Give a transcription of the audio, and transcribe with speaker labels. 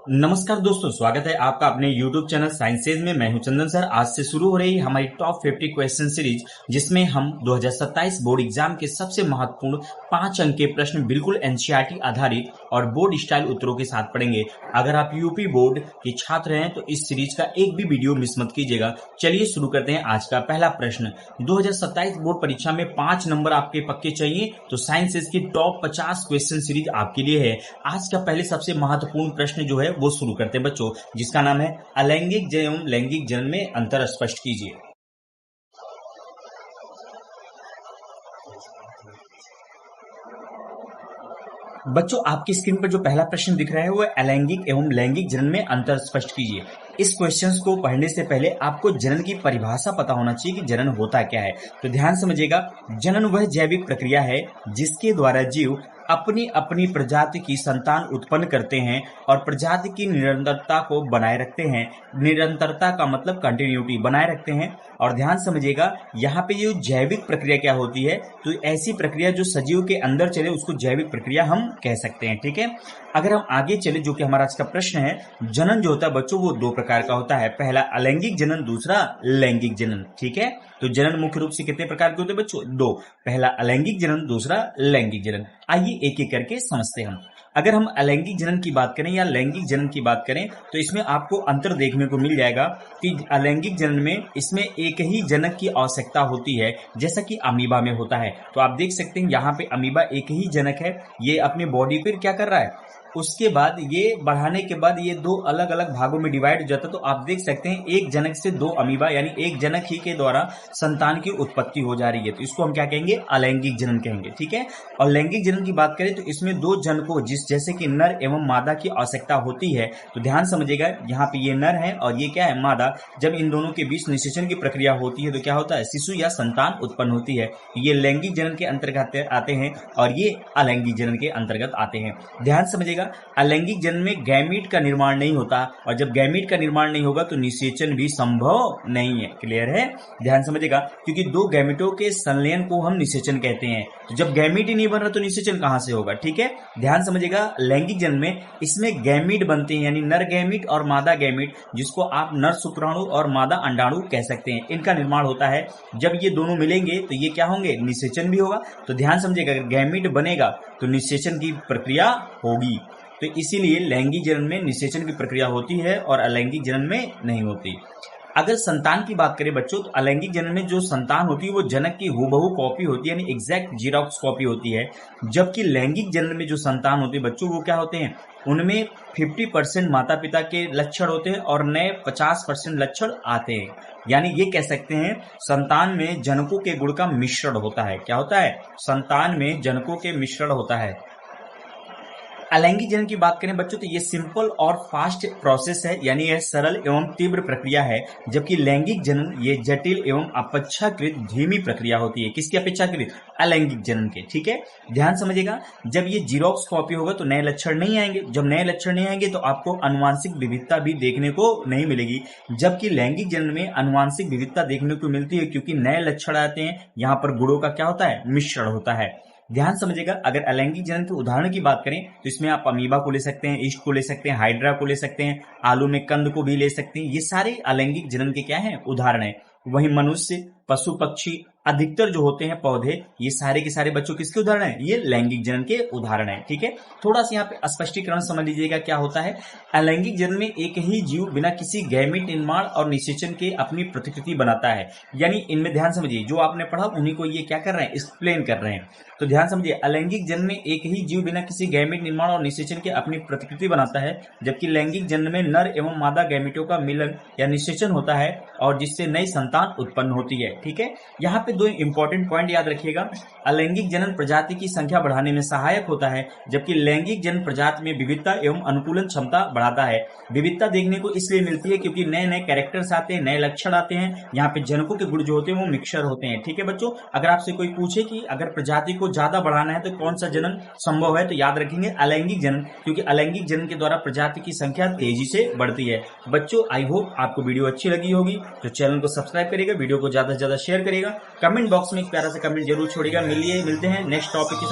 Speaker 1: नमस्कार दोस्तों, स्वागत है आपका अपने YouTube चैनल साइंसेज में। मैं हूं चंदन सर। आज से शुरू हो रही हमारी टॉप 50 क्वेश्चन सीरीज, जिसमें हम 2027 बोर्ड एग्जाम के सबसे महत्वपूर्ण 5 अंक के प्रश्न बिल्कुल एनसीईआरटी आधारित और बोर्ड स्टाइल उत्तरों के साथ पढ़ेंगे। अगर आप यूपी बोर्ड के छात्र हैं तो इस सीरीज का एक भी वीडियो मिस मत कीजिएगा। चलिए शुरू करते हैं। आज का पहला प्रश्न, 2027 बोर्ड परीक्षा में 5 नंबर आपके पक्के चाहिए तो साइंसेज की टॉप 50 क्वेश्चन सीरीज आपके लिए है। आज का पहले सबसे महत्वपूर्ण प्रश्न जो है वो शुरू करते हैं बच्चों, जिसका नाम है अलैंगिक एवं लैंगिक जनन में अंतर स्पष्ट कीजिए। बच्चों, आपकी स्क्रीन पर जो पहला प्रश्न दिख रहा है वो अलैंगिक एवं लैंगिक जनन में अंतर स्पष्ट कीजिए। इस क्वेश्चन को पढ़ने से पहले आपको जनन की परिभाषा पता होना चाहिए कि जनन होता क्या है। तो ध्यान समझिएगा, जनन वह जैविक प्रक्रिया है जिसके द्वारा जीव अपनी अपनी प्रजाति की संतान उत्पन्न करते हैं और प्रजाति की निरंतरता को बनाए रखते हैं। निरंतरता का मतलब कंटिन्यूटी, बनाए रखते हैं। और ध्यान समझिएगा, यहाँ पे जो जैविक प्रक्रिया क्या होती है, तो ऐसी प्रक्रिया जो सजीव के अंदर चले उसको जैविक प्रक्रिया हम कह सकते हैं। ठीक है, अगर हम आगे चले, जो कि हमारा आज का प्रश्न है, जनन जो होता है बच्चों वो 2 प्रकार का होता है। पहला अलैंगिक जनन, दूसरा लैंगिक जनन। ठीक है, तो जनन मुख्य रूप से कितने प्रकार के होते हैं बच्चों? 2। पहला अलैंगिक जनन, दूसरा लैंगिक जनन। आइए एक एक करके समझते हैं हम। अगर हम अलैंगिक जनन की बात करें या लैंगिक जनन की बात करें तो इसमें आपको अंतर देखने को मिल जाएगा कि अलैंगिक जनन में इसमें एक ही जनक की आवश्यकता होती है, जैसा कि अमीबा में होता है। तो आप देख सकते हैं यहाँ पे अमीबा एक ही जनक है, ये अपने बॉडी पर क्या कर रहा है, उसके बाद ये बढ़ाने के बाद ये 2 अलग अलग भागों में डिवाइड हो जाता है। तो आप देख सकते हैं एक जनक से 2 अमीबा, यानी एक जनक ही के द्वारा संतान की उत्पत्ति हो जा रही है। तो इसको हम क्या कहेंगे? अलैंगिक जनन कहेंगे। ठीक है, और लैंगिक जनन की बात करें तो इसमें 2 जनकों जैसे कि नर एवं मादा की आवश्यकता होती है। तो ध्यान समझिएगा, यहाँ पे ये नर है और ये क्या है? मादा। जब इन दोनों के बीच निषेचन की प्रक्रिया होती है तो क्या होता है? शिशु या संतान उत्पन्न होती है। ये लैंगिक जनन के अंतर्गत आते हैं और ये अलैंगिक जनन के अंतर्गत आते हैं। ध्यान समझिएगा, अलैंगिक जनन में गैमीट का निर्माण नहीं होता, और जब गैमीट का निर्माण नहीं होगा तो निषेचन भी संभव नहीं है। क्लियर है? ध्यान समझिएगा, क्योंकि 2 गैमीटों के संलयन को हम निषेचन कहते हैं। तो जब गैमीट ही नहीं बन रहा तो निषेचन कहां से होगा? ठीक है, ध्यान समझिएगा, लैंगिक जनन में इसमें गैमीट बनते हैं, यानी नर गैमीट और मादा गैमीट, जिसको आप नर शुक्राणु और मादा अंडाणु कह सकते हैं। इनका निर्माण होता है। जब ये दोनों मिलेंगे तो ये क्या होंगे? निषेचन भी होगा। तो ध्यान समझिएगा, अगर गैमीट बनेगा तो निषेचन की प्रक्रिया होगी। तो इसीलिए लैंगिक जनन में निषेचन की प्रक्रिया होती है और अलैंगिक जनन में नहीं होती। अगर संतान की बात करें बच्चों, तो अलैंगिक जनन में जो संतान होती है वो जनक की हूबहू कॉपी होती है, यानी एग्जैक्ट जीरोक्स कॉपी होती है। जबकि लैंगिक जनन में जो संतान होती है बच्चों वो क्या होते हैं? उनमें 50% माता पिता के लक्षण होते हैं और नए 50% लक्षण आते हैं। यानी ये कह सकते हैं संतान में जनकों के गुण का मिश्रण होता है। क्या होता है? संतान में जनकों के मिश्रण होता है। अलैंगिक जनन की बात करें बच्चों तो ये सिंपल और फास्ट प्रोसेस है, यानी यह सरल एवं तीव्र प्रक्रिया है। जबकि लैंगिक जनन ये जटिल एवं अपेक्षाकृत धीमी प्रक्रिया होती है। किसकी अपेक्षाकृत? अलैंगिक जनन के। ठीक है, ध्यान समझिएगा, जब ये जीरोक्स कॉपी होगा तो नए लक्षण नहीं आएंगे। जब नए लक्षण नहीं आएंगे तो आपको अनुवांशिक विविधता भी देखने को नहीं मिलेगी। जबकि लैंगिक जनन में अनुवांशिक विविधता देखने को मिलती है, क्योंकि नए लक्षण आते हैं। यहाँ पर गुणों का क्या होता है? मिश्रण होता है। ध्यान समझिएगा, अगर अलैंगिक जनन के उदाहरण की बात करें तो इसमें आप अमीबा को ले सकते हैं, ईस्ट को ले सकते हैं, हाइड्रा को ले सकते हैं, आलू में कंद को भी ले सकते हैं। ये सारे अलैंगिक जनन के क्या हैं? उदाहरण है। वहीं मनुष्य, पशु पक्षी, अधिकतर जो होते हैं पौधे, ये सारे के सारे बच्चों किसके उदाहरण हैं? ये लैंगिक जनन के उदाहरण हैं। ठीक है, थोड़ा सा यहाँ पे स्पष्टीकरण समझ लीजिएगा क्या होता है। अलैंगिक जनन में एक ही जीव बिना किसी गैमीट निर्माण और निषेचन के अपनी प्रतिकृति बनाता है। यानी इनमें ध्यान समझिए, जो आपने पढ़ा उन्हीं को ये क्या कर रहे हैं? एक्सप्लेन कर रहे हैं। तो ध्यान समझिए, अलैंगिक जनन में एक ही जीव बिना किसी गैमीट निर्माण और निषेचन के अपनी प्रतिकृति बनाता है, जबकि लैंगिक जनन में नर एवं मादा गैमीटों का मिलन या निषेचन होता है और जिससे नई संतान उत्पन्न होती है। ठीक है, यहाँ पे 2 इंपॉर्टेंट पॉइंट याद रखिएगा। अलैंगिक जनन प्रजाति की संख्या बढ़ाने में सहायक होता है, जबकि लैंगिक जनन प्रजाति में विविधता एवं अनुकूलन क्षमता बढ़ाता है। विविधता देखने को इसलिए मिलती है क्योंकि नए नए कैरेक्टर्स आते हैं, नए लक्षण आते हैं। यहाँ पे जनकों के गुण जो होते हैं वो मिक्सर होते हैं। ठीक है बच्चों, अगर आपसे कोई पूछे कि अगर प्रजाति को ज्यादा बढ़ाना है तो कौन सा जनन संभव है, तो याद रखेंगे अलैंगिक जनन, क्योंकि अलैंगिक जनन के द्वारा प्रजाति की संख्या तेजी से बढ़ती है। बच्चों, आई होप आपको वीडियो अच्छी लगी होगी, तो चैनल को सब्सक्राइब करिएगा, वीडियो को ज्यादा से ज्यादा शेयर करिएगा, कमेंट बॉक्स में एक प्यारा सा कमेंट जरूर छोड़िएगा। मिलते हैं नेक्स्ट टॉपिक के